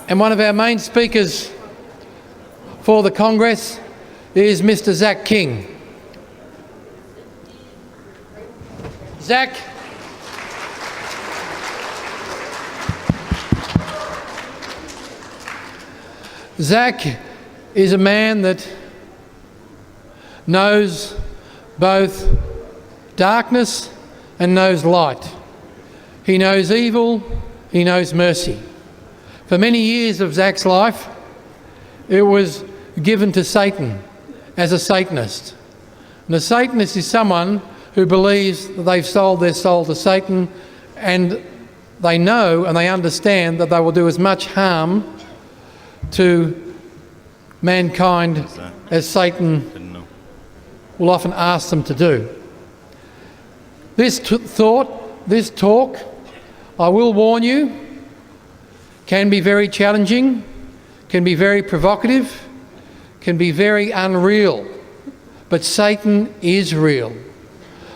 And one of our main speakers for the Congress is Mr. Zach King. Zach. Zach is a man that knows both darkness and knows light. He knows evil, he knows mercy. For many years of Zach's life, it was given to Satan as a Satanist. And a Satanist is someone who believes that they've sold their soul to Satan, and they know and they understand that they will do as much harm to mankind as Satan will often ask them to do. This talk, I will warn you, can be very challenging, can be very provocative, can be very unreal. But Satan is real.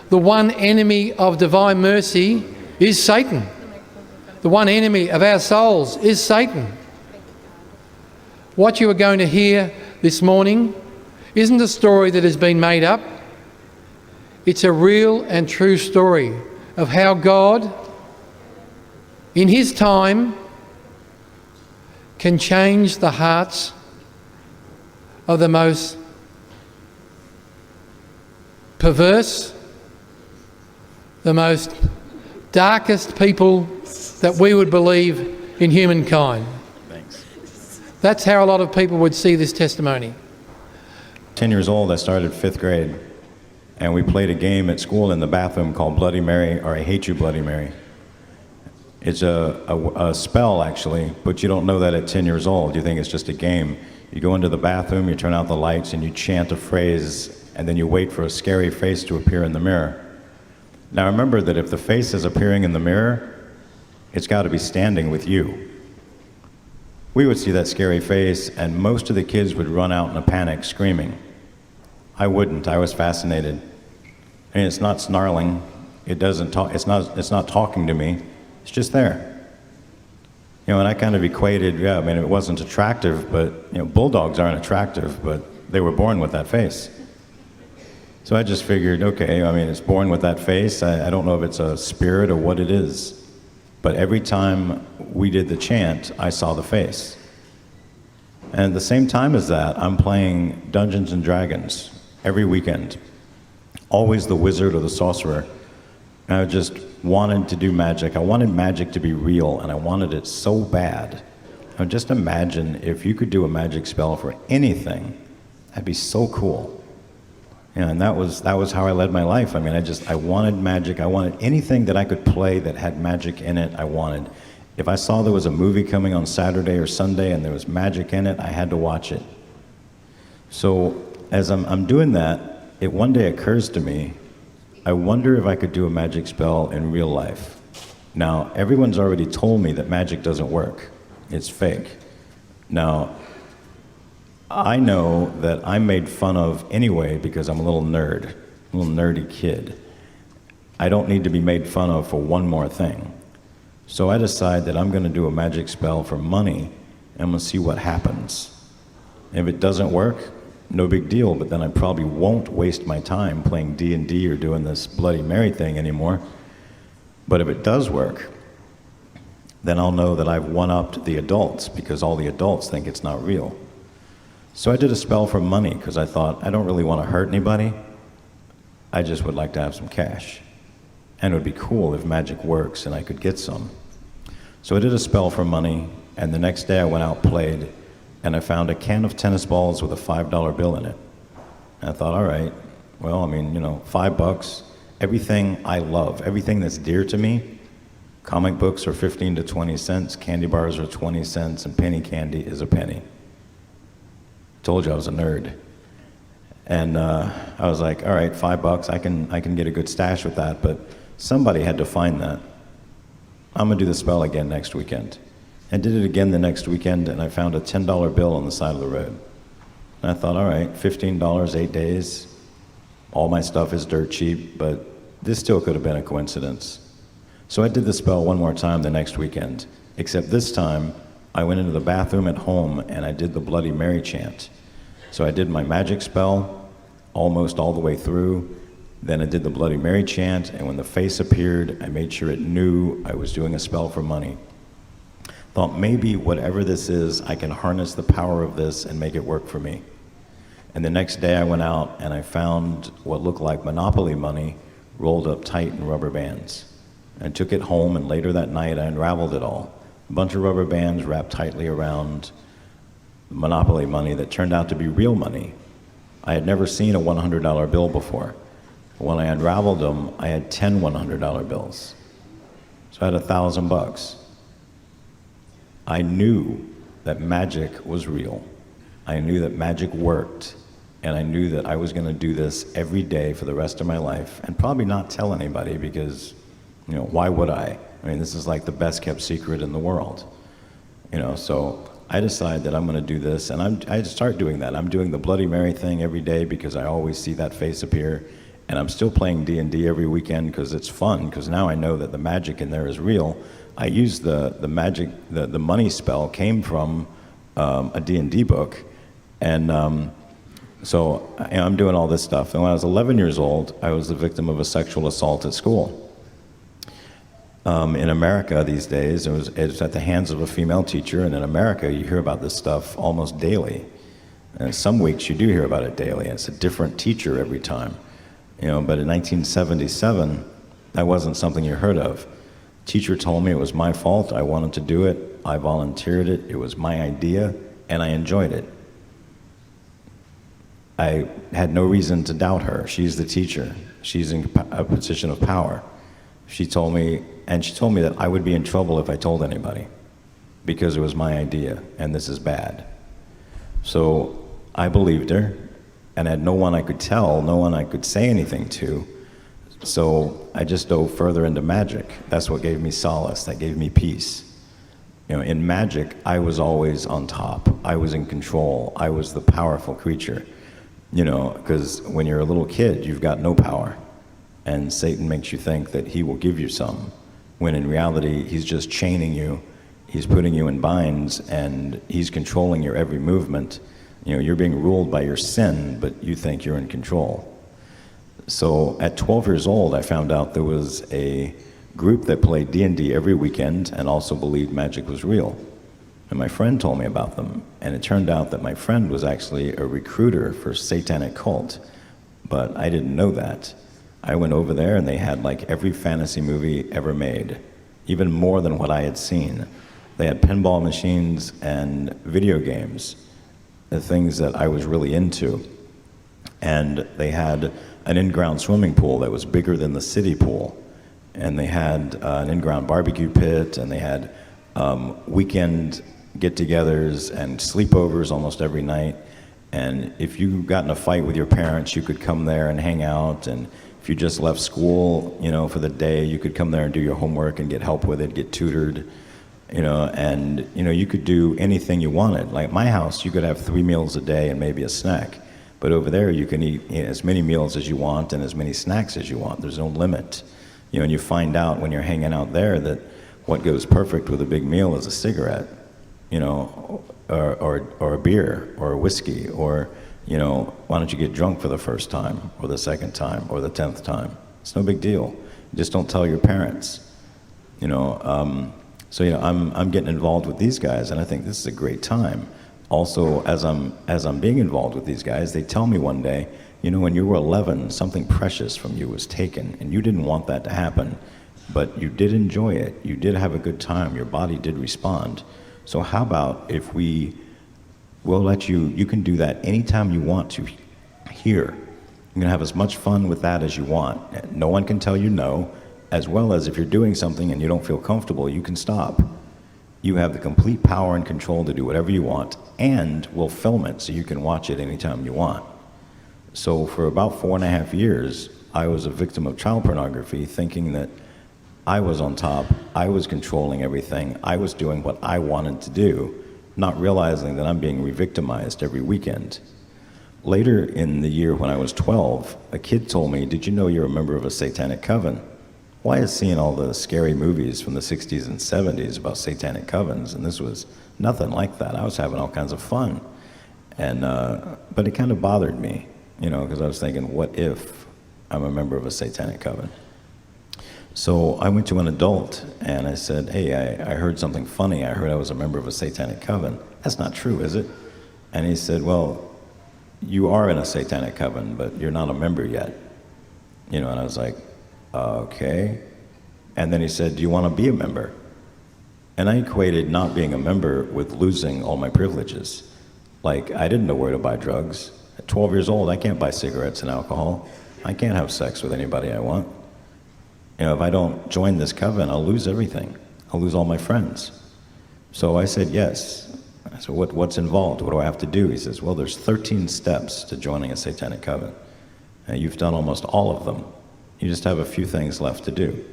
The one enemy of divine mercy is Satan. The one enemy of our souls is Satan. What you are going to hear this morning isn't a story that has been made up. It's a real and true story of how God, in His time, can change the hearts of the most perverse, the most darkest people that we would believe in humankind. Thanks. That's how a lot of people would see this testimony. 10 years old, I started 5th grade, and we played a game at school in the bathroom called Bloody Mary, or I Hate You, Bloody Mary. It's a spell, actually, but you don't know that at 10 years old. You think it's just a game. You go into the bathroom, you turn out the lights, and you chant a phrase, and then you wait for a scary face to appear in the mirror. Now remember that if the face is appearing in the mirror, it's got to be standing with you. We would see that scary face, and most of the kids would run out in a panic, screaming. I wouldn't. I was fascinated. And it's not snarling. It doesn't talk. It's not talking to me. It's just there. You know, and I kind of equated, I mean, it wasn't attractive, but, you know, bulldogs aren't attractive, but they were born with that face. So I just figured, okay, I mean, it's born with that face. I don't know if it's a spirit or what it is, but every time we did the chant, I saw the face. And at the same time as that, I'm playing Dungeons and Dragons every weekend. Always the wizard or the sorcerer. And I just wanted to do magic. I wanted magic to be real, and I wanted it so bad. I mean, just imagine if you could do a magic spell for anything. That'd be so cool. Yeah, and that was how I led my life. I mean, I wanted magic. I wanted anything that I could play that had magic in it, I wanted. If I saw there was a movie coming on Saturday or Sunday and there was magic in it, I had to watch it. So as I'm doing that, it one day occurs to me, I wonder if I could do a magic spell in real life. Now, everyone's already told me that magic doesn't work. It's fake. Now, I know that I'm made fun of anyway because I'm a little nerd, a little nerdy kid. I don't need to be made fun of for one more thing. So I decide that I'm going to do a magic spell for money, and I'm going to see what happens. If it doesn't work, no big deal, but then I probably won't waste my time playing D&D or doing this Bloody Mary thing anymore. But if it does work, then I'll know that I've one-upped the adults because all the adults think it's not real. So I did a spell for money because I thought, I don't really want to hurt anybody. I just would like to have some cash. And it would be cool if magic works and I could get some. So I did a spell for money, and the next day I went out, played, and I found a can of tennis balls with a $5 bill in it. And I thought, all right, well, I mean, you know, $5, everything I love, everything that's dear to me, comic books are 15 to 20 cents, candy bars are 20 cents, and penny candy is a penny. Told you I was a nerd. And I was like, all right, $5, I can get a good stash with that, but somebody had to find that. I'm gonna do the spell again next weekend. I did it again the next weekend, and I found a $10 bill on the side of the road. And I thought, all right, $15, 8 days. All my stuff is dirt cheap, but this still could have been a coincidence. So I did the spell one more time the next weekend, except this time I went into the bathroom at home and I did the Bloody Mary chant. So I did my magic spell almost all the way through, then I did the Bloody Mary chant, and when the face appeared, I made sure it knew I was doing a spell for money. Thought maybe whatever this is, I can harness the power of this and make it work for me. And the next day I went out and I found what looked like Monopoly money rolled up tight in rubber bands. I took it home, and later that night I unraveled it all. A bunch of rubber bands wrapped tightly around Monopoly money that turned out to be real money. I had never seen a $100 bill before. When I unraveled them, I had 10 $100 bills. So I had $1,000. I knew that magic was real. I knew that magic worked, and I knew that I was going to do this every day for the rest of my life, and probably not tell anybody because, why would I? I mean, this is like the best kept secret in the world. So I decided that I'm going to do this, and I start doing that. I'm doing the Bloody Mary thing every day because I always see that face appear, and I'm still playing D&D every weekend because it's fun, because now I know that the magic in there is real. I use the magic, the money spell came from a D&D book, and so I'm doing all this stuff. And when I was 11 years old, I was the victim of a sexual assault at school. In America these days, it was at the hands of a female teacher, and in America you hear about this stuff almost daily. And some weeks you do hear about it daily, and it's a different teacher every time. But in 1977, that wasn't something you heard of. Teacher told me it was my fault, I wanted to do it, I volunteered it, it was my idea, and I enjoyed it. I had no reason to doubt her. She's the teacher. She's in a position of power. She told me that I would be in trouble if I told anybody because it was my idea, and this is bad. So I believed her, and I had no one I could tell, no one I could say anything to. So I just dove further into magic. That's what gave me solace, that gave me peace. In magic, I was always on top. I was in control. I was the powerful creature. Because when you're a little kid, you've got no power. And Satan makes you think that he will give you some, when in reality, he's just chaining you. He's putting you in binds, and he's controlling your every movement. You're being ruled by your sin, but you think you're in control. So at 12 years old, I found out there was a group that played D&D every weekend and also believed magic was real. And my friend told me about them, and it turned out that my friend was actually a recruiter for satanic cult, but I didn't know that. I went over there, and they had like every fantasy movie ever made, even more than what I had seen. They had pinball machines and video games, the things that I was really into. And they had an in-ground swimming pool that was bigger than the city pool. And they had an in-ground barbecue pit, and they had weekend get-togethers and sleepovers almost every night. And if you got in a fight with your parents, you could come there and hang out. And if you just left school, for the day, you could come there and do your homework and get help with it, get tutored. And you could do anything you wanted. Like at my house, you could have 3 meals a day and maybe a snack. But over there, you can eat as many meals as you want and as many snacks as you want. There's no limit. And you find out when you're hanging out there that what goes perfect with a big meal is a cigarette, or a beer, or a whiskey, or, why don't you get drunk for the first time, or the second time, or the 10th time? It's no big deal. Just don't tell your parents, So I'm getting involved with these guys, and I think this is a great time. Also, as I'm being involved with these guys, they tell me one day, when you were 11, something precious from you was taken, and you didn't want that to happen, but you did enjoy it. You did have a good time. Your body did respond. So how about if we'll let you can do that anytime you want to here. You can have as much fun with that as you want. No one can tell you no, as well as if you're doing something and you don't feel comfortable, you can stop. You have the complete power and control to do whatever you want, and we'll film it so you can watch it anytime you want. So for about 4.5 years, I was a victim of child pornography, thinking that I was on top. I was controlling everything. I was doing what I wanted to do, not realizing that I'm being re-victimized every weekend. Later in the year when I was 12, a kid told me, "Did you know you're a member of a satanic coven?" Well, I had seen all the scary movies from the 60s and 70s about satanic covens, and this was nothing like that. I was having all kinds of fun. And, but it kind of bothered me, you know, because I was thinking, what if I'm a member of a satanic coven? So I went to an adult and I said, "Hey, I heard something funny. I heard I was a member of a satanic coven. That's not true, is it?" And he said, "Well, you are in a satanic coven, but you're not a member yet." You know, and I was like, okay. And then he said, "Do you want to be a member?" And I equated not being a member with losing all my privileges. Like, I didn't know where to buy drugs. At 12 years old, I can't buy cigarettes and alcohol. I can't have sex with anybody I want. You know, if I don't join this coven, I'll lose everything. I'll lose all my friends. So I said yes. I said, what's involved? What do I have to do? He says, "Well, there's 13 steps to joining a satanic coven. And you've done almost all of them. You just have a few things left to do."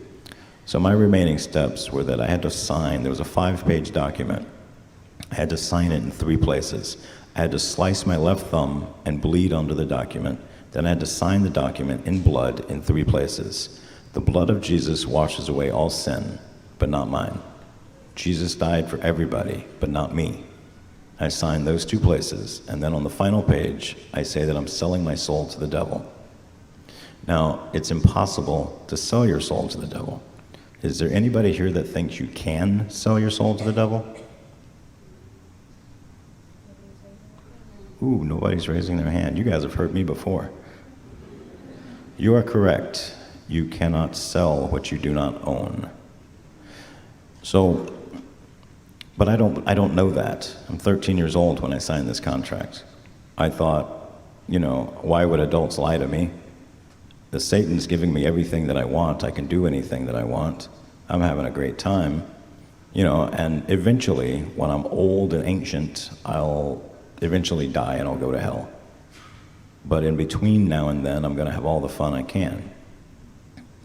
So my remaining steps were that I had to sign, there was a 5-page document. I had to sign it in 3 places. I had to slice my left thumb and bleed onto the document. Then I had to sign the document in blood in 3 places. The blood of Jesus washes away all sin, but not mine. Jesus died for everybody, but not me. I signed those 2 places, and then on the final page, I say that I'm selling my soul to the devil. Now, it's impossible to sell your soul to the devil. Is there anybody here that thinks you can sell your soul to the devil? Ooh, nobody's raising their hand. You guys have heard me before. You are correct. You cannot sell what you do not own. So, but I don't know that. I'm 13 years old when I signed this contract. I thought, you know, why would adults lie to me? The Satan's giving me everything that I want. I can do anything that I want. I'm having a great time, you know, and eventually, when I'm old and ancient, I'll eventually die and I'll go to hell. But in between now and then, I'm going to have all the fun I can.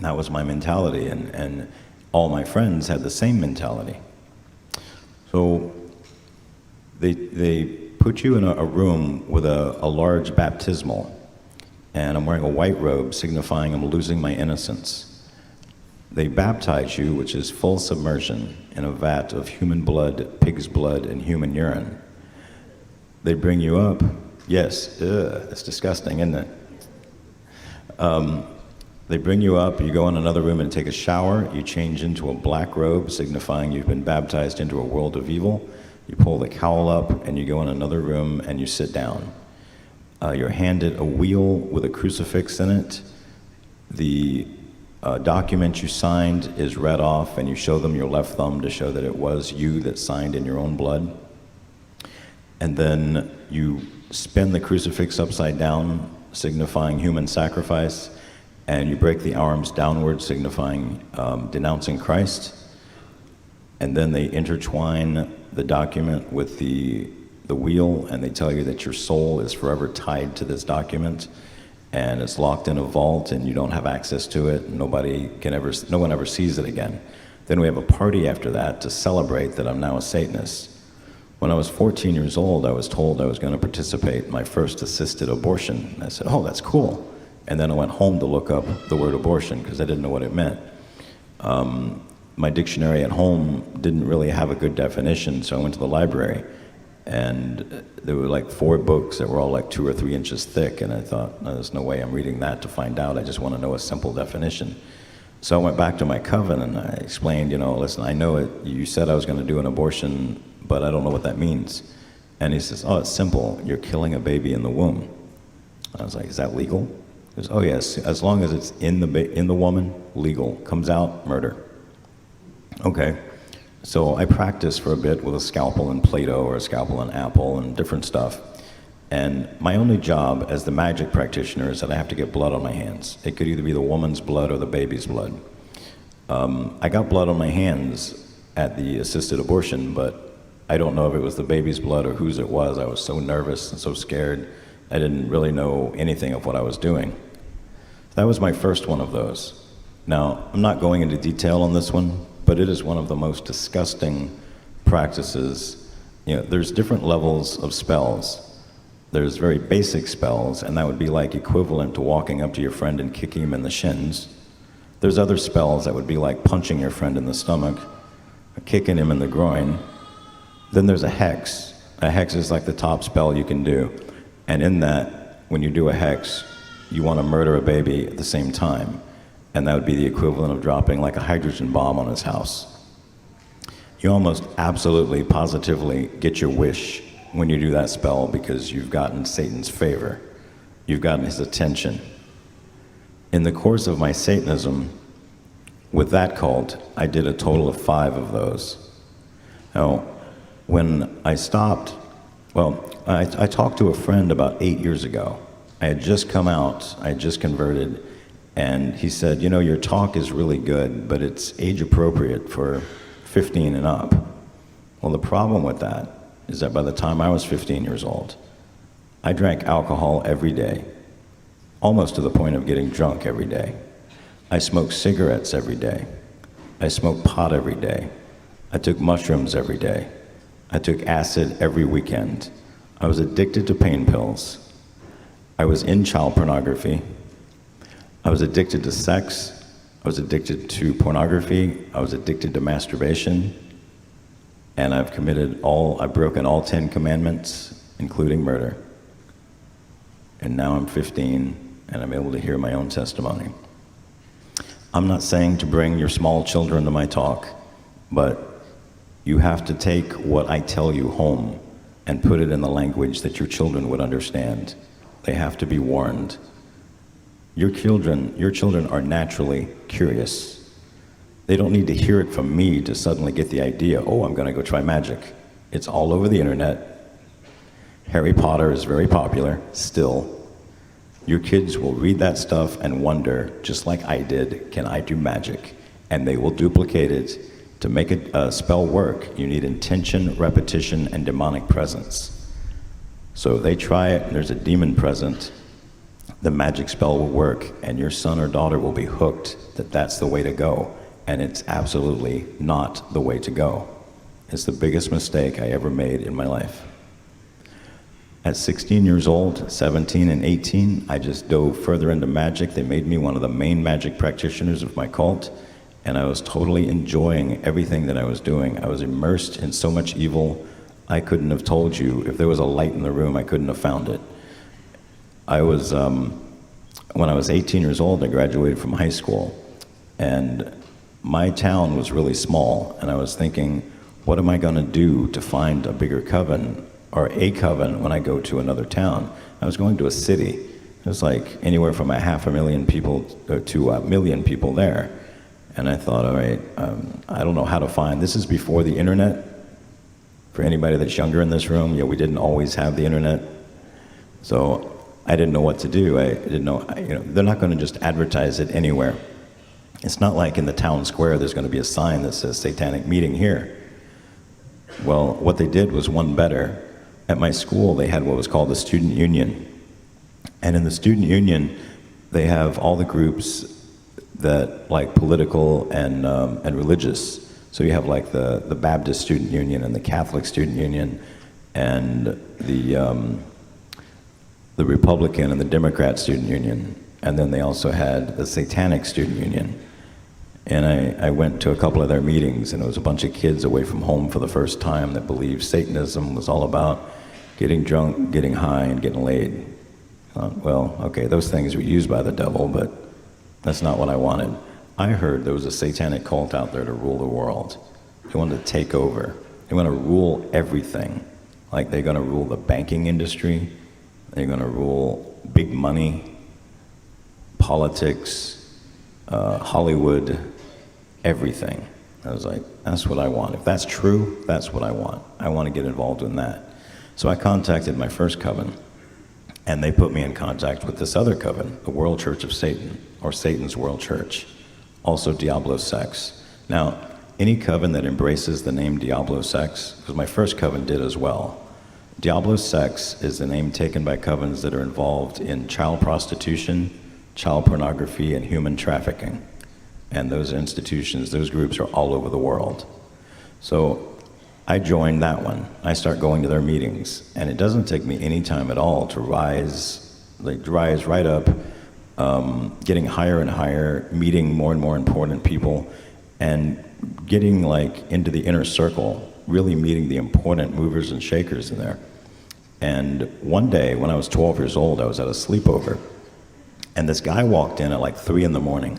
That was my mentality, and all my friends had the same mentality. So they put you in a room with a large baptismal, and I'm wearing a white robe signifying I'm losing my innocence. They baptize you, which is full submersion, in a vat of human blood, pig's blood, and human urine. They bring you up. Yes, it's disgusting, isn't it? They bring you up, you go in another room and take a shower, you change into a black robe, signifying you've been baptized into a world of evil. You pull the cowl up, and you go in another room, and you sit down. You're handed a wheel with a crucifix in it. The document you signed is read off, and you show them your left thumb to show that it was you that signed in your own blood. And then you spin the crucifix upside down, signifying human sacrifice, and you break the arms downward, signifying denouncing Christ. And then they intertwine the document with the wheel, and they tell you that your soul is forever tied to this document, and it's locked in a vault, and you don't have access to it. No one ever sees it again. Then we have a party after that to celebrate that I'm now a Satanist. When I was 14 years old, I was told I was going to participate in my first assisted abortion. And I said, "Oh, that's cool." And then I went home to look up the word abortion because I didn't know what it meant. My dictionary at home didn't really have a good definition, so I went to the library, and there were like 4 books that were all like 2 or 3 inches thick, and I thought, no, there's no way I'm reading that to find out. I just want to know a simple definition. So I went back to my coven and I explained, listen, I know it. You said I was going to do an abortion, but I don't know what that means. And he says, "Oh, it's simple. You're killing a baby in the womb." I was like, "Is that legal?" He goes, "Oh yes, as long as it's in the woman, legal. Comes out, murder." Okay. So I practiced for a bit with a scalpel and Play-Doh or a scalpel and apple and different stuff. And my only job as the magic practitioner is that I have to get blood on my hands. It could either be the woman's blood or the baby's blood. I got blood on my hands at the assisted abortion, but I don't know if it was the baby's blood or whose it was. I was so nervous and so scared. I didn't really know anything of what I was doing. That was my first one of those. Now, I'm not going into detail on this one, but it is one of the most disgusting practices. You know, there's different levels of spells. There's very basic spells, and that would be like equivalent to walking up to your friend and kicking him in the shins. There's other spells that would be like punching your friend in the stomach, kicking him in the groin. Then there's a hex. A hex is like the top spell you can do. And in that, when you do a hex, you want to murder a baby at the same time. And that would be the equivalent of dropping like a hydrogen bomb on his house. You almost absolutely, positively get your wish when you do that spell because you've gotten Satan's favor. You've gotten his attention. In the course of my Satanism, with that cult, I did a total of 5 of those. Now, when I stopped, I talked to a friend about 8 years ago. I had just come out, I had just converted, and he said, you know, your talk is really good, but it's age appropriate for 15 and up. Well, the problem with that is that by the time I was 15 years old, I drank alcohol every day, almost to the point of getting drunk every day. I smoked cigarettes every day. I smoked pot every day. I took mushrooms every day. I took acid every weekend. I was addicted to pain pills. I was in child pornography. I was addicted to sex. I was addicted to pornography. I was addicted to masturbation. And I've broken all 10 commandments, including murder. And now I'm 15, and I'm able to hear my own testimony. I'm not saying to bring your small children to my talk, but you have to take what I tell you home and put it in the language that your children would understand. They have to be warned. Your children are naturally curious. They don't need to hear it from me to suddenly get the idea, oh, I'm gonna go try magic. It's all over the internet. Harry Potter is very popular, still. Your kids will read that stuff and wonder, just like I did, can I do magic? And they will duplicate it. To make a spell work, you need intention, repetition, and demonic presence. So if they try it and there's a demon present, the magic spell will work, and your son or daughter will be hooked that that's the way to go. And it's absolutely not the way to go. It's the biggest mistake I ever made in my life. At 16 years old, 17 and 18, I just dove further into magic. They made me one of the main magic practitioners of my cult, and I was totally enjoying everything that I was doing. I was immersed in so much evil, I couldn't have told you. If there was a light in the room, I couldn't have found it. When I was 18 years old, I graduated from high school, and my town was really small, and I was thinking, what am I gonna do to find a bigger coven, or a coven, when I go to another town? I was going to a city. It was like anywhere from 500,000 people to 1 million people there. And I thought, all right, I don't know how to find, this is before the internet. For anybody that's younger in this room, we didn't always have the internet. So I didn't know what to do. I didn't know, they're not gonna just advertise it anywhere. It's not like in the town square there's going to be a sign that says satanic meeting here. Well, what they did was one better. At my school, they had what was called the student union. And in the student union, they have all the groups that, like political and religious. So you have like the Baptist student union and the Catholic student union and the Republican and the Democrat student union. And then they also had the satanic student union. And I went to a couple of their meetings, and it was a bunch of kids away from home for the first time that believed Satanism was all about getting drunk, getting high, and getting laid. Well, okay, those things were used by the devil, but that's not what I wanted. I heard there was a satanic cult out there to rule the world. They wanted to take over. They want to rule everything. Like they're going to rule the banking industry. They're going to rule big money, politics, Hollywood, everything. I was like, that's what I want. If that's true, that's what I want. I want to get involved in that. So I contacted my first coven, and they put me in contact with this other coven, the World Church of Satan, or Satan's World Church, also Diablo Sex. Now, any coven that embraces the name Diablo Sex, because my first coven did as well, Diablo Sex is the name taken by covens that are involved in child prostitution, child pornography, and human trafficking. And those institutions, those groups are all over the world. So I joined that one. I start going to their meetings, and it doesn't take me any time at all to rise right up, getting higher and higher, meeting more and more important people, and getting like into the inner circle, really meeting the important movers and shakers in there. And one day when I was 12 years old, I was at a sleepover, and this guy walked in at like 3 in the morning.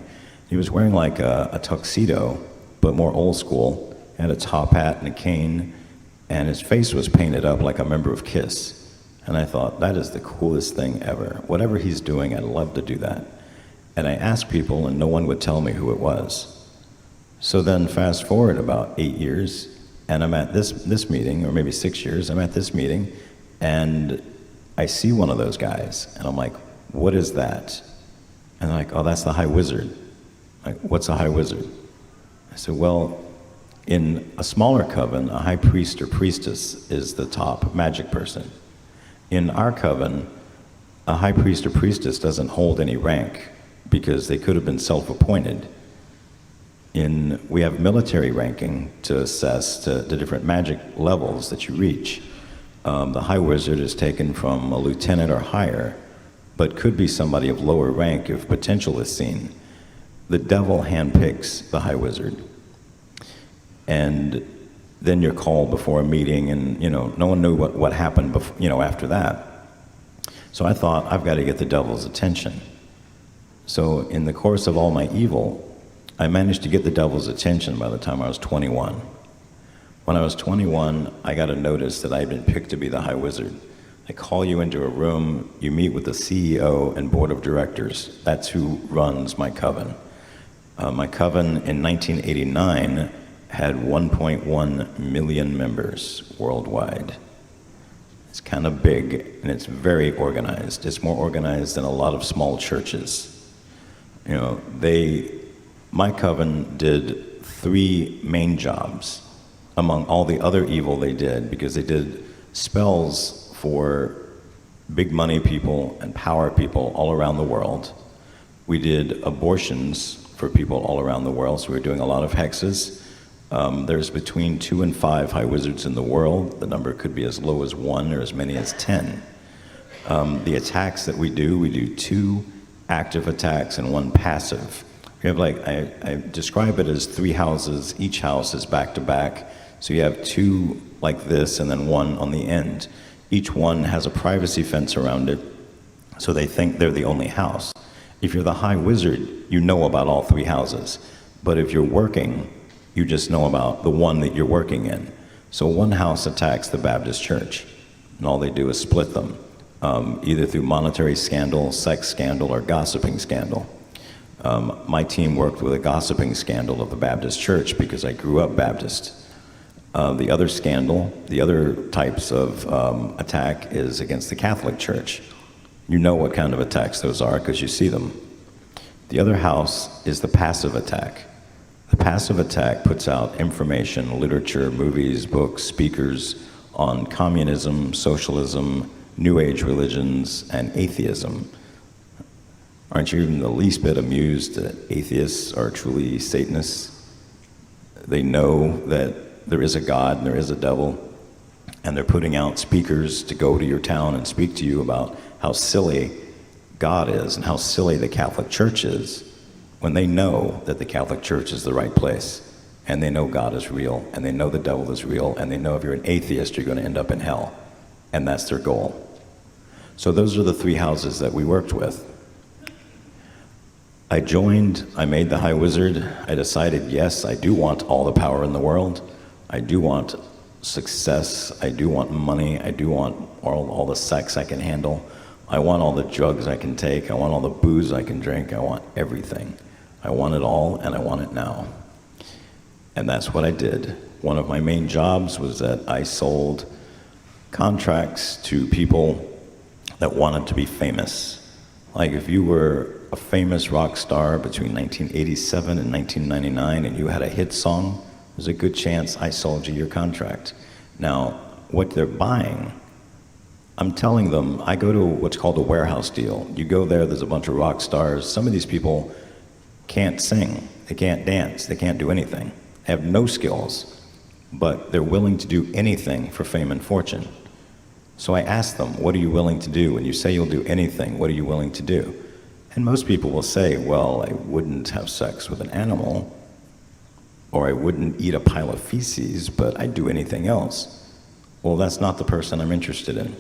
He was wearing like a tuxedo, but more old school. He had a top hat and a cane, and his face was painted up like a member of KISS. And I thought, that is the coolest thing ever. Whatever he's doing, I'd love to do that. And I asked people, and no one would tell me who it was. So then fast forward about 8 years, and I'm at this meeting, or maybe 6 years, I'm at this meeting, and I see one of those guys, and I'm like, what is that? And they're like, oh, that's the High Wizard. Like, what's a High Wizard? I said, well, in a smaller coven, a high priest or priestess is the top magic person. In our coven, a high priest or priestess doesn't hold any rank because they could have been self-appointed. We have military ranking to assess the different magic levels that you reach. The High Wizard is taken from a lieutenant or higher, but could be somebody of lower rank if potential is seen. The devil handpicks the High Wizard. And then you're called before a meeting, and no one knew what happened after that. So I thought, I've got to get the devil's attention. So in the course of all my evil, I managed to get the devil's attention by the time I was 21. When I was 21, I got a notice that I had been picked to be the High Wizard. They call you into a room, you meet with the CEO and board of directors. That's who runs my coven. My coven in 1989 had 1.1 million members worldwide. It's kind of big, and it's very organized. It's more organized than a lot of small churches. My coven did 3 main jobs among all the other evil they did, because they did spells for big money people and power people all around the world. We did abortions for people all around the world, so we were doing a lot of hexes. There's between 2 and 5 High Wizards in the world. The number could be as low as 1 or as many as 10. The attacks that we do 2 active attacks and 1 passive. We have I describe it as 3 houses. Each house is back to back. So you have 2 like this and then 1 on the end. Each one has a privacy fence around it, so they think they're the only house. If you're the High Wizard, you know about all 3 houses. But if you're working, you just know about the one that you're working in. So one house attacks the Baptist church, and all they do is split them, either through monetary scandal, sex scandal, or gossiping scandal. My team worked with a gossiping scandal of the Baptist church because I grew up Baptist. The other scandal, the other types of attack is against the Catholic Church. You know what kind of attacks those are because you see them. The other house is the passive attack. The passive attack puts out information, literature, movies, books, speakers on communism, socialism, New Age religions, and atheism. Aren't you even the least bit amused that atheists are truly Satanists? They know that there is a God and there is a devil, and they're putting out speakers to go to your town and speak to you about how silly God is and how silly the Catholic Church is, when they know that the Catholic Church is the right place, and they know God is real, and they know the devil is real, and they know if you're an atheist, you're going to end up in hell. And that's their goal. So those are the 3 houses that we worked with. I joined, I made the High Wizard. I decided, yes, I do want all the power in the world. I do want success. I do want money. I do want all the sex I can handle. I want all the drugs I can take. I want all the booze I can drink. I want everything. I want it all, and I want it now. And that's what I did. One of my main jobs was that I sold contracts to people that wanted to be famous. Like if you were a famous rock star between 1987 and 1999 and you had a hit song, there's a good chance I sold you your contract. Now, what they're buying, I'm telling them, I go to what's called a warehouse deal. You go there, there's a bunch of rock stars. Some of these people can't sing, they can't dance, they can't do anything, have no skills, but they're willing to do anything for fame and fortune. So I ask them, what are you willing to do? When you say you'll do anything, what are you willing to do? And most people will say, well, I wouldn't have sex with an animal, or I wouldn't eat a pile of feces, but I'd do anything else. Well, that's not the person I'm interested in.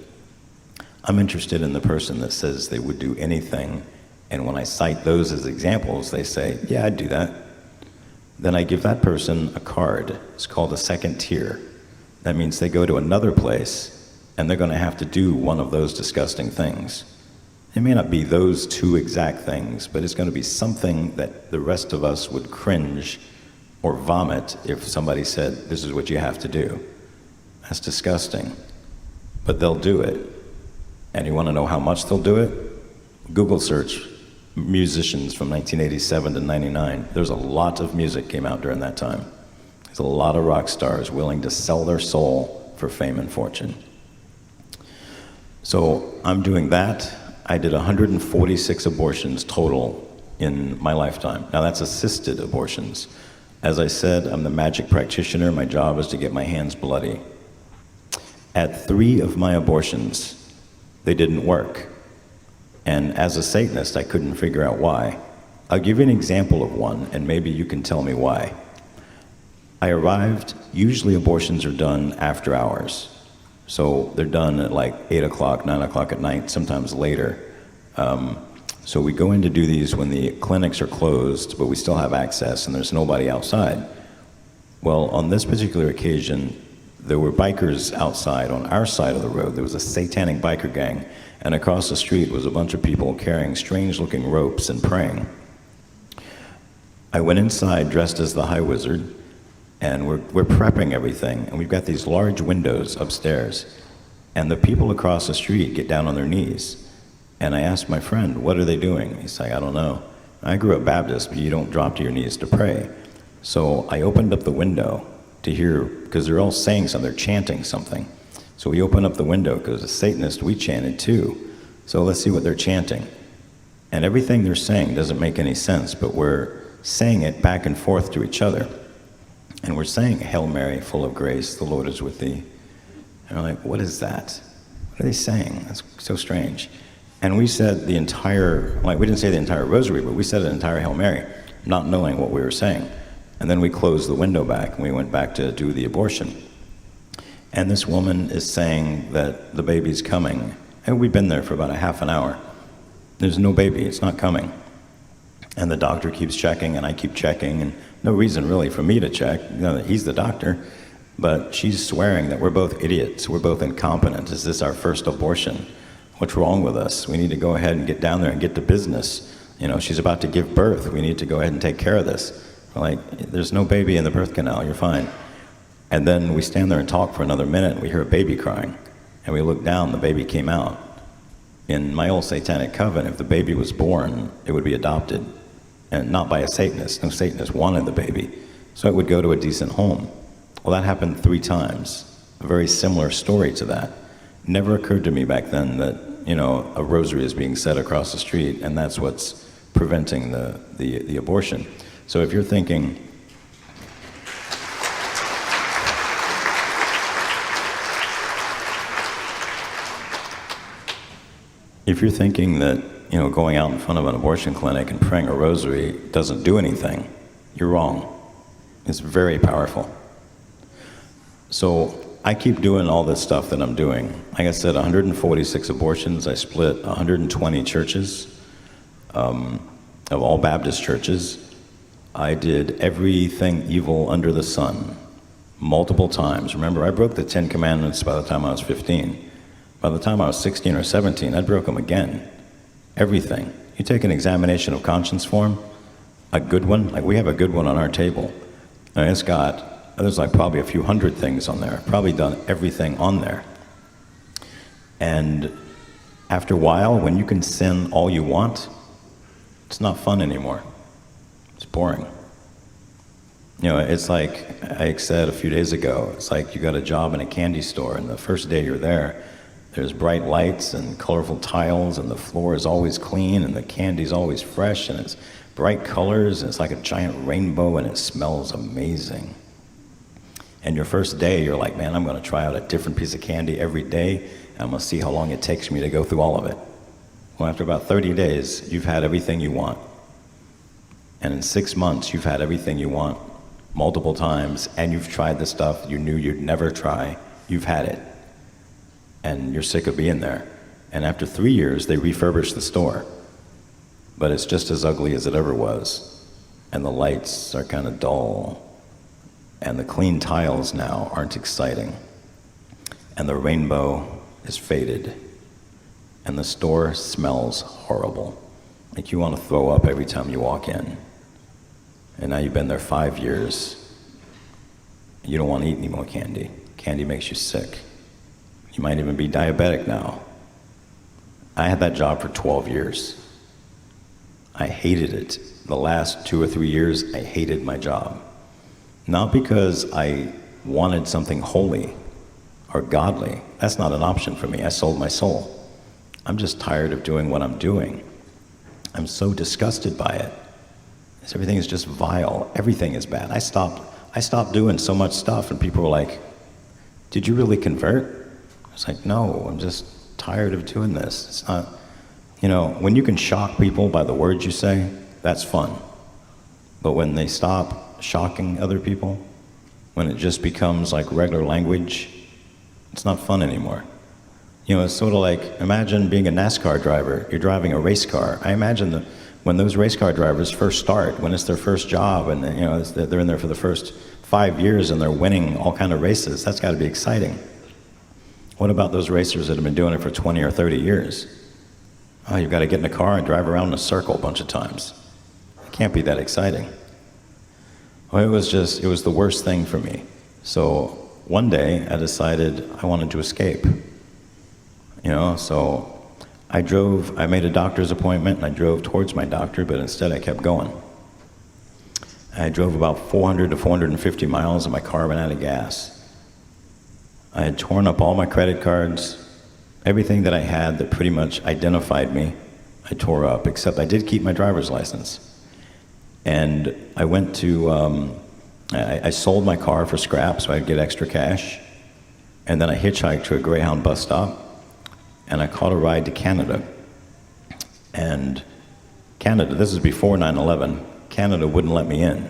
I'm interested in the person that says they would do anything, and when I cite those as examples, they say, yeah, I'd do that. Then I give that person a card. It's called a second tier. That means they go to another place, and they're going to have to do one of those disgusting things. It may not be those two exact things, but it's going to be something that the rest of us would cringe or vomit if somebody said, this is what you have to do. That's disgusting. But they'll do it. And you want to know how much they'll do it? Google search musicians from 1987 to 99. There's a lot of music came out during that time. There's a lot of rock stars willing to sell their soul for fame and fortune. So I'm doing that. I did 146 abortions total in my lifetime. Now that's assisted abortions. As I said, I'm the magic practitioner. My job is to get my hands bloody. At 3 of my abortions, they didn't work. And as a Satanist, I couldn't figure out why. I'll give you an example of one, and maybe you can tell me why. I arrived, usually abortions are done after hours. So they're done at like 8 o'clock, 9 o'clock at night, sometimes later. So we go in to do these when the clinics are closed, but we still have access and there's nobody outside. Well, on this particular occasion, there were bikers outside on our side of the road. There was a satanic biker gang, and across the street was a bunch of people carrying strange-looking ropes and praying. I went inside dressed as the High Wizard, and we're prepping everything, and we've got these large windows upstairs, and the people across the street get down on their knees. And I asked my friend, what are they doing? He's like, I don't know. I grew up Baptist, but you don't drop to your knees to pray. So I opened up the window to hear, because they're all saying something, they're chanting something. So we opened up the window, because as Satanists, we chanted too. So let's see what they're chanting. And everything they're saying doesn't make any sense, but we're saying it back and forth to each other. And we're saying, Hail Mary, full of grace, the Lord is with thee. And we're like, what is that? What are they saying? That's so strange. And we said the entire, like we didn't say the entire rosary, but we said the entire Hail Mary, not knowing what we were saying. And then we closed the window back and we went back to do the abortion. And this woman is saying that the baby's coming. And we've been there for about a half an hour. There's no baby, it's not coming. And the doctor keeps checking and I keep checking, and no reason really for me to check, you know, that he's the doctor. But she's swearing that we're both idiots, we're both incompetent. Is this our first abortion? What's wrong with us? We need to go ahead and get down there and get to business. You know, she's about to give birth. We need to go ahead and take care of this. We're like, there's no baby in the birth canal, you're fine. And then we stand there and talk for another minute, and we hear a baby crying. And we look down, the baby came out. In my old satanic coven, if the baby was born, it would be adopted. And not by a Satanist. No Satanist wanted the baby. So it would go to a decent home. Well, that happened 3 times. A very similar story to that. Never occurred to me back then that, you know, a rosary is being said across the street, and that's what's preventing the abortion. So if you're thinking, that, you know, going out in front of an abortion clinic and praying a rosary doesn't do anything, you're wrong. It's very powerful. So I keep doing all this stuff that I'm doing. Like I said, 146 abortions. I split 120 churches, of all Baptist churches. I did everything evil under the sun, multiple times. Remember, I broke the 10 Commandments by the time I was 15. By the time I was 16 or 17, I broke them again. Everything. You take an examination of conscience form, a good one, like we have a good one on our table. And it's got, there's like probably a few hundred things on there. I've probably done everything on there. And after a while, when you can sin all you want, it's not fun anymore. It's boring. You know, it's like I said a few days ago, it's like you got a job in a candy store, and the first day you're there, there's bright lights and colorful tiles, and the floor is always clean, and the candy's always fresh, and it's bright colors, and it's like a giant rainbow, and it smells amazing. And your first day, you're like, man, I'm going to try out a different piece of candy every day, and I'm going to see how long it takes me to go through all of it. Well, after about 30 days, you've had everything you want. And in 6 months, you've had everything you want multiple times, and you've tried the stuff you knew you'd never try. You've had it. And you're sick of being there. And after 3 years, they refurbished the store. But it's just as ugly as it ever was. And the lights are kind of dull. And the clean tiles now aren't exciting. And the rainbow is faded. And the store smells horrible. Like you want to throw up every time you walk in. And now you've been there 5 years. You don't want to eat any more candy. Candy makes you sick. You might even be diabetic now. I had that job for 12 years. I hated it. The last 2 or 3 years, I hated my job. Not because I wanted something holy or godly. That's not an option for me. I sold my soul. I'm just tired of doing what I'm doing. I'm so disgusted by it. Everything is just vile. Everything is bad. I stopped doing so much stuff, and people were like, did you really convert? I was like, no, I'm just tired of doing this. It's not, when you can shock people by the words you say, that's fun. But when they stop shocking other people, when it just becomes like regular language, it's not fun anymore. It's sort of like, imagine being a NASCAR driver. You're driving a race car. I imagine that when those race car drivers first start, when it's their first job, and they're in there for the first 5 years and they're winning all kind of races, that's got to be exciting. What about those racers that have been doing it for 20 or 30 years? Oh, you've got to get in a car and drive around in a circle a bunch of times. It can't be that exciting. Well, it was the worst thing for me. So one day I decided I wanted to escape. So I made a doctor's appointment and I drove towards my doctor, but instead I kept going. I drove about 400 to 450 miles and my car ran out of gas. I had torn up all my credit cards. Everything that I had that pretty much identified me, I tore up, except I did keep my driver's license. And I went to, I sold my car for scrap so I'd get extra cash. And then I hitchhiked to a Greyhound bus stop. And I caught a ride to Canada. And Canada, this is before 9/11, Canada wouldn't let me in.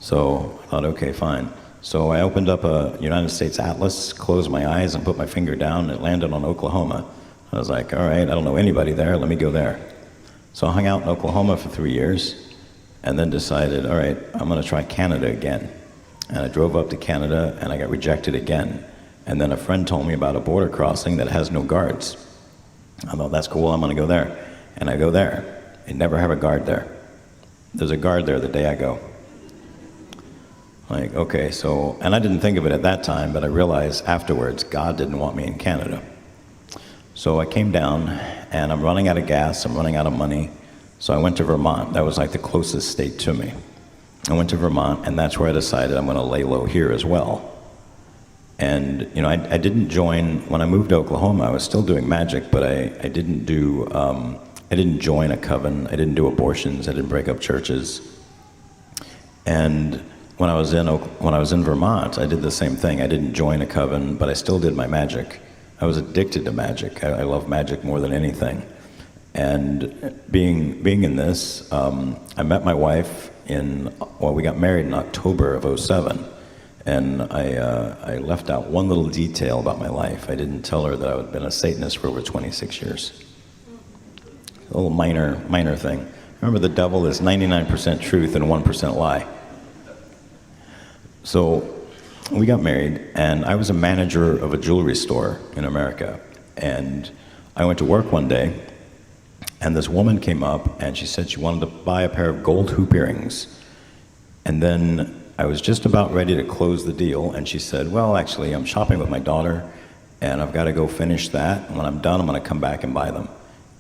So I thought, okay, fine. So I opened up a United States atlas, closed my eyes and put my finger down, and it landed on Oklahoma. I was like, all right, I don't know anybody there, let me go there. So I hung out in Oklahoma for 3 years, and then decided, all right, I'm gonna try Canada again. And I drove up to Canada, and I got rejected again. And then a friend told me about a border crossing that has no guards. I thought, that's cool, I'm gonna go there. And I go there. They never have a guard there. There's a guard there the day I go. Like, okay, so, and I didn't think of it at that time, but I realized afterwards, God didn't want me in Canada. So I came down, and I'm running out of gas, I'm running out of money. So I went to Vermont. That was like the closest state to me. I went to Vermont, and that's where I decided I'm gonna lay low here as well. And I didn't join, when I moved to Oklahoma, I was still doing magic, but I didn't join a coven, I didn't do abortions, I didn't break up churches. And when I was in Vermont, I did the same thing. I didn't join a coven, but I still did my magic. I was addicted to magic. I love magic more than anything. And being in this, I met my wife we got married in October of '07. And I left out one little detail about my life. I didn't tell her that I had been a Satanist for over 26 years. A little minor thing. Remember, the devil is 99% truth and 1% lie. So we got married, and I was a manager of a jewelry store in America. And I went to work one day, and this woman came up, and she said she wanted to buy a pair of gold hoop earrings. And then I was just about ready to close the deal, and she said, well, actually, I'm shopping with my daughter, and I've got to go finish that, and when I'm done, I'm going to come back and buy them.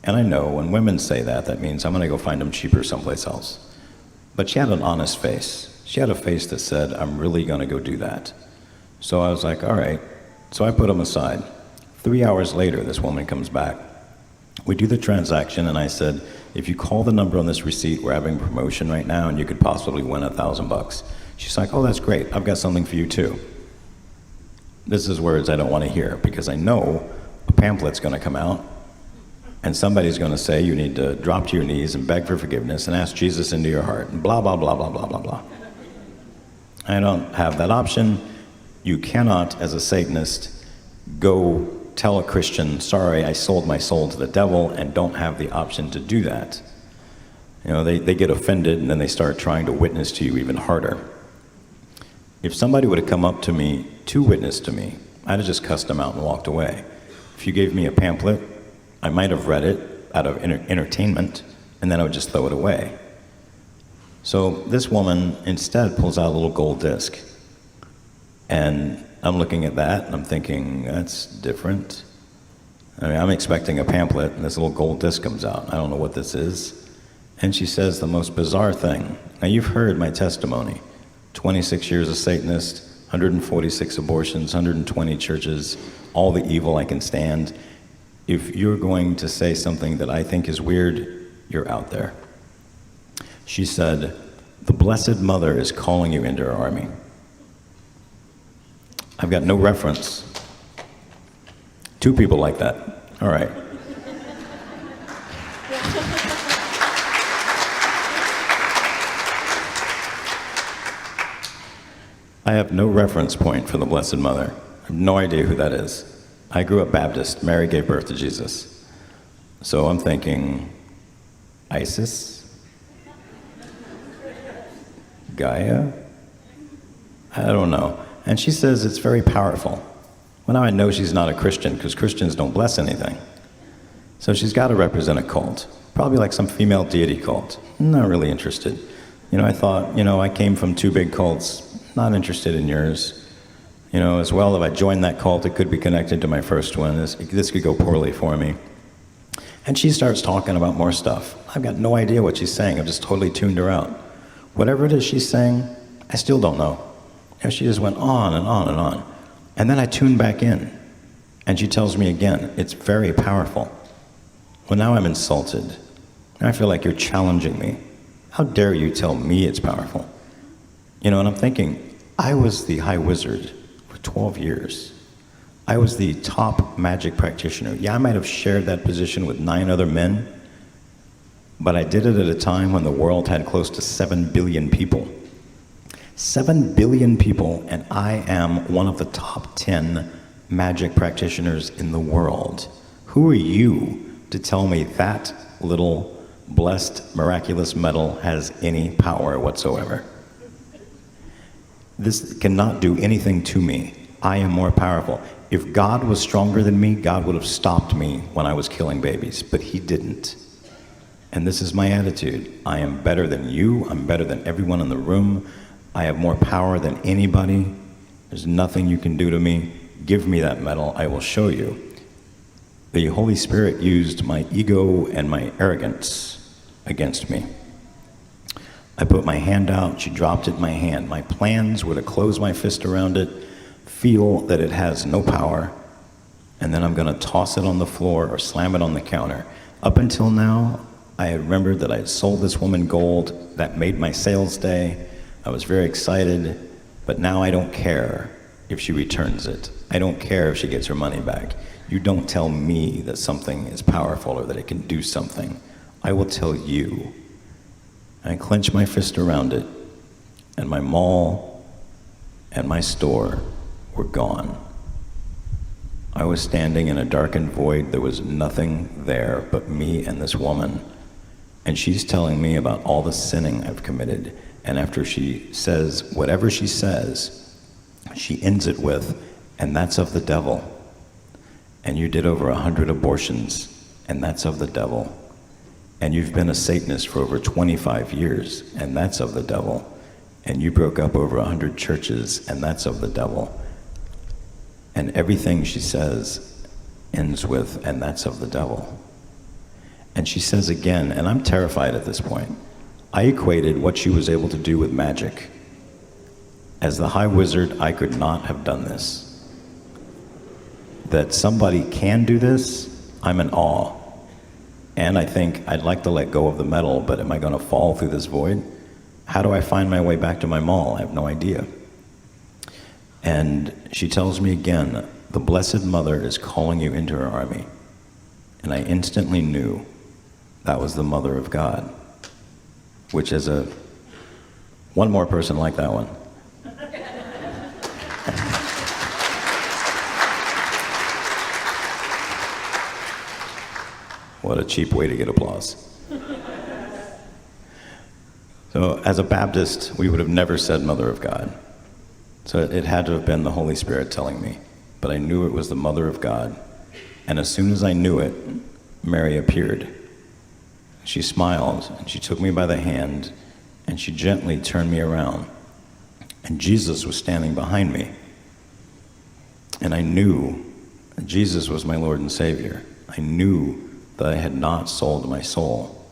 And I know when women say that, that means I'm going to go find them cheaper someplace else. But she had an honest face. She had a face that said, I'm really going to go do that. So I was like, all right. So I put them aside. 3 hours later, this woman comes back. We do the transaction, and I said, if you call the number on this receipt, we're having a promotion right now, and you could possibly win $1,000. She's like, oh, that's great. I've got something for you too. This is words I don't want to hear, because I know a pamphlet's going to come out, and somebody's going to say you need to drop to your knees and beg for forgiveness and ask Jesus into your heart, and blah, blah, blah, blah, blah, blah, blah. I don't have that option. You cannot, as a Satanist, go tell a Christian, sorry, I sold my soul to the devil, and don't have the option to do that. You know, they get offended, and then they start trying to witness to you even harder. If somebody would have come up to me to witness to me, I'd have just cussed them out and walked away. If you gave me a pamphlet, I might have read it out of entertainment, and then I would just throw it away. So this woman instead pulls out a little gold disc, and I'm looking at that and I'm thinking, that's different. I mean, I'm expecting a pamphlet, and this little gold disc comes out. I don't know what this is. And she says the most bizarre thing. Now, you've heard my testimony. 26 years a Satanist, 146 abortions, 120 churches, all the evil I can stand. If you're going to say something that I think is weird, you're out there. She said, the Blessed Mother is calling you into her army. I've got no reference. 2 people like that. All right. I have no reference point for the Blessed Mother. I have no idea who that is. I grew up Baptist. Mary gave birth to Jesus. So I'm thinking, Isis? Gaia? I don't know. And she says it's very powerful. Well, now I know she's not a Christian, because Christians don't bless anything. So she's got to represent a cult. Probably like some female deity cult. Not really interested. You know, I thought, I came from 2 big cults. Not interested in yours. As well, if I joined that cult, it could be connected to my first one. This could go poorly for me. And she starts talking about more stuff. I've got no idea what she's saying. I've just totally tuned her out. Whatever it is she's saying, I still don't know. She just went on and on and on. And then I tuned back in. And she tells me again, it's very powerful. Well, now I'm insulted. Now I feel like you're challenging me. How dare you tell me it's powerful? And I'm thinking, I was the high wizard for 12 years. I was the top magic practitioner. Yeah, I might have shared that position with 9 other men, but I did it at a time when the world had close to 7 billion people. 7 billion people, and I am one of the top 10 magic practitioners in the world. Who are you to tell me that little blessed, miraculous metal has any power whatsoever? This cannot do anything to me. I am more powerful. If God was stronger than me, God would have stopped me when I was killing babies, but he didn't. And this is my attitude. I am better than you. I'm better than everyone in the room. I have more power than anybody. There's nothing you can do to me. Give me that medal. I will show you. The Holy Spirit used my ego and my arrogance against me. I put my hand out, she dropped it in my hand. My plans were to close my fist around it, feel that it has no power, and then I'm going to toss it on the floor or slam it on the counter. Up until now, I had remembered that I had sold this woman gold. That made my sales day. I was very excited, but now I don't care if she returns it. I don't care if she gets her money back. You don't tell me that something is powerful or that it can do something. I will tell you. I clenched my fist around it, and my mall and my store were gone. I was standing in a darkened void. There was nothing there but me and this woman. And she's telling me about all the sinning I've committed. And after she says whatever she says, she ends it with, and that's of the devil. And you did over 100 abortions, and that's of the devil. And you've been a Satanist for over 25 years, and that's of the devil. And you broke up over 100 churches, and that's of the devil. And everything she says ends with, and that's of the devil. And she says again, and I'm terrified at this point, I equated what she was able to do with magic. As the high wizard, I could not have done this. That somebody can do this, I'm in awe. And I think I'd like to let go of the metal, but am I going to fall through this void? How do I find my way back to my mall? I have no idea. And she tells me again, the Blessed Mother is calling you into her army. And I instantly knew that was the Mother of God, which is one more person like that one. What a cheap way to get applause. So as a Baptist, we would have never said Mother of God. So it had to have been the Holy Spirit telling me. But I knew it was the Mother of God. And as soon as I knew it, Mary appeared. She smiled, and she took me by the hand, and she gently turned me around. And Jesus was standing behind me. And I knew that Jesus was my Lord and Savior. I knew that I had not sold my soul.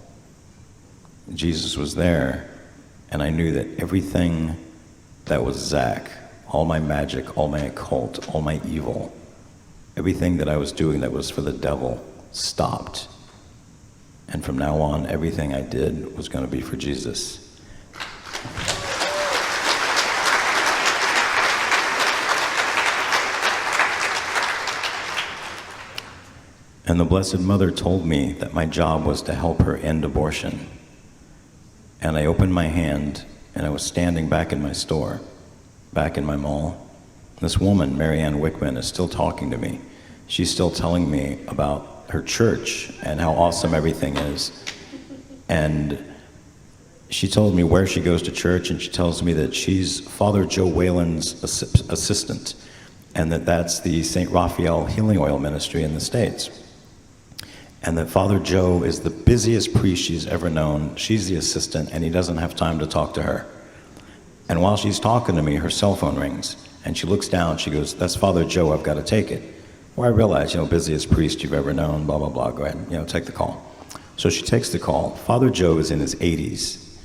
Jesus was there, and I knew that everything that was Zach, all my magic, all my occult, all my evil, everything that I was doing that was for the devil stopped. And from now on, everything I did was going to be for Jesus. And the Blessed Mother told me that my job was to help her end abortion. And I opened my hand, and I was standing back in my store, back in my mall. This woman, Marianne Wickman, is still talking to me. She's still telling me about her church and how awesome everything is. And she told me where she goes to church, and she tells me that she's Father Joe Whalen's assistant, and that's the St. Raphael Healing Oil Ministry in the States. And that Father Joe is the busiest priest she's ever known. She's the assistant, and he doesn't have time to talk to her. And while she's talking to me, her cell phone rings, and she looks down, she goes, "That's Father Joe, I've got to take it." Well, I realize, busiest priest you've ever known, blah, blah, blah, go ahead, take the call. So she takes the call. Father Joe is in his 80s.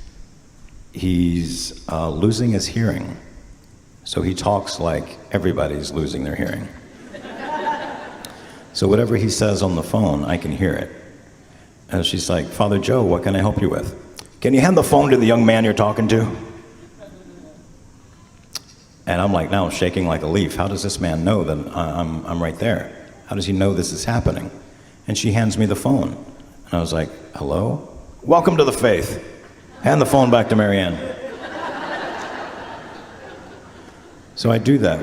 He's losing his hearing, so he talks like everybody's losing their hearing. So whatever he says on the phone, I can hear it. And she's like, "Father Joe, what can I help you with?" "Can you hand the phone to the young man you're talking to?" And I'm like, now I'm shaking like a leaf. How does this man know that I'm right there? How does he know this is happening? And she hands me the phone. And I was like, "Hello? Welcome to the faith. Hand the phone back to Marianne." So I do that.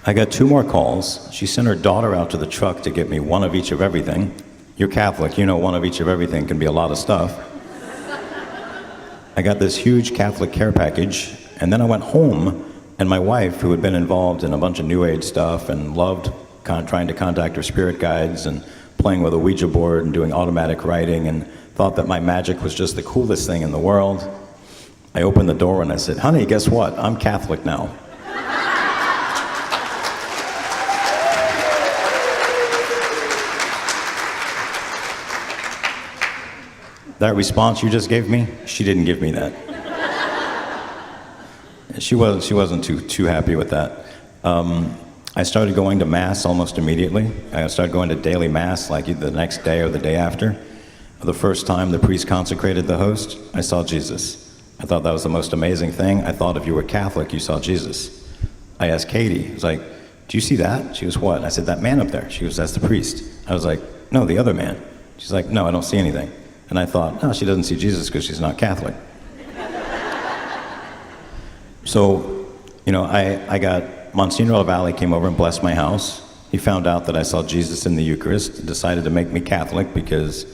I got 2 more calls. She sent her daughter out to the truck to get me one of each of everything. You're Catholic, one of each of everything can be a lot of stuff. I got this huge Catholic care package, and then I went home, and my wife, who had been involved in a bunch of New Age stuff and loved trying to contact her spirit guides and playing with a Ouija board and doing automatic writing and thought that my magic was just the coolest thing in the world. I opened the door and I said, "Honey, guess what? I'm Catholic now." That response you just gave me, she didn't give me that. She wasn't too happy with that. I started going to Mass almost immediately. I started going to daily Mass like either the next day or the day after. The first time the priest consecrated the host, I saw Jesus. I thought that was the most amazing thing. I thought if you were Catholic, you saw Jesus. I asked Katie, I was like, "Do you see that?" She goes, "What?" I said, "That man up there." She goes, "That's the priest." I was like, "No, the other man." She's like, "No, I don't see anything." And I thought, no, she doesn't see Jesus because she's not Catholic. So, I got Monsignor LaValle came over and blessed my house. He found out that I saw Jesus in the Eucharist, decided to make me Catholic because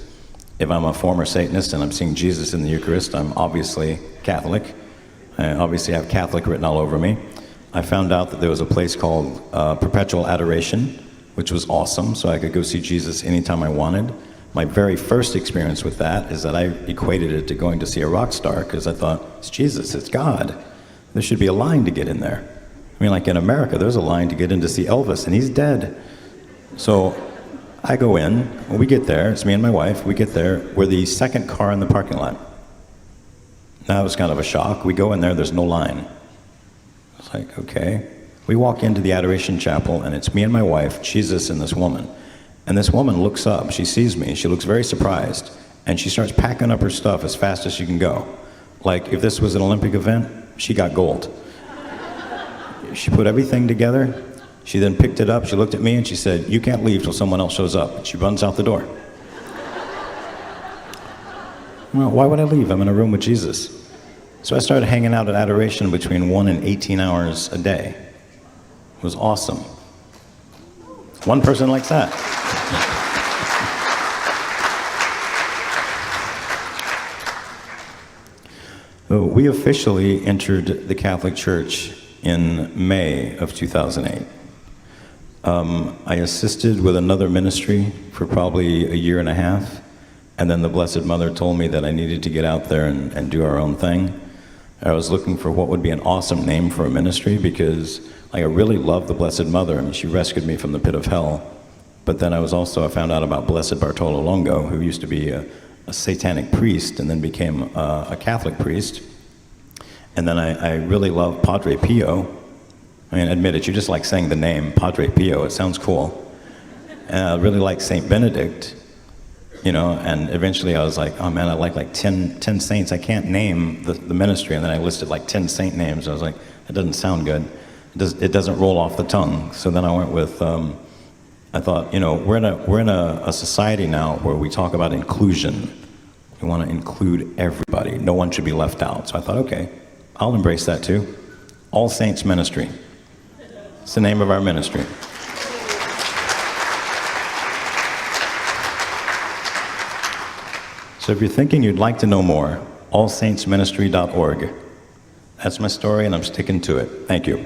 if I'm a former Satanist and I'm seeing Jesus in the Eucharist, I'm obviously Catholic. I obviously have Catholic written all over me. I found out that there was a place called Perpetual Adoration, which was awesome, so I could go see Jesus anytime I wanted. My very first experience with that is that I equated it to going to see a rock star because I thought, it's Jesus, it's God. There should be a line to get in there. I mean, like in America, there's a line to get in to see Elvis, and he's dead. So I go in, when we get there, it's me and my wife, we get there, we're the second car in the parking lot. That was kind of a shock. We go in there, there's no line. It's like, okay. We walk into the Adoration Chapel, and it's me and my wife, Jesus, and this woman. And this woman looks up, she sees me, she looks very surprised, and she starts packing up her stuff as fast as she can go. Like, if this was an Olympic event, she got gold. She put everything together, she then picked it up, she looked at me, and she said, "You can't leave till someone else shows up." And she runs out the door. Well, why would I leave? I'm in a room with Jesus. So I started hanging out at Adoration between 1 and 18 hours a day. It was awesome. One person likes that. So we officially entered the Catholic Church in May of 2008. I assisted with another ministry for probably a year and a half, and then the Blessed Mother told me that I needed to get out there and do our own thing. I was looking for what would be an awesome name for a ministry, because I really love the Blessed Mother. I mean, she rescued me from the pit of hell. But then I found out about Blessed Bartolo Longo, who used to be a satanic priest and then became a Catholic priest. And then I really love Padre Pio. I mean, admit it, you just like saying the name Padre Pio, it sounds cool. And I really like Saint Benedict, and eventually I was like, oh man, I like 10 saints. I can't name the ministry. And then I listed like 10 saint names. I was like, that doesn't sound good. It doesn't roll off the tongue. So then I went with, I thought, we're in a society now where we talk about inclusion. We want to include everybody. No one should be left out. So I thought, okay, I'll embrace that too. All Saints Ministry. It's the name of our ministry. So if you're thinking you'd like to know more, allsaintsministry.org. That's my story, and I'm sticking to it. Thank you.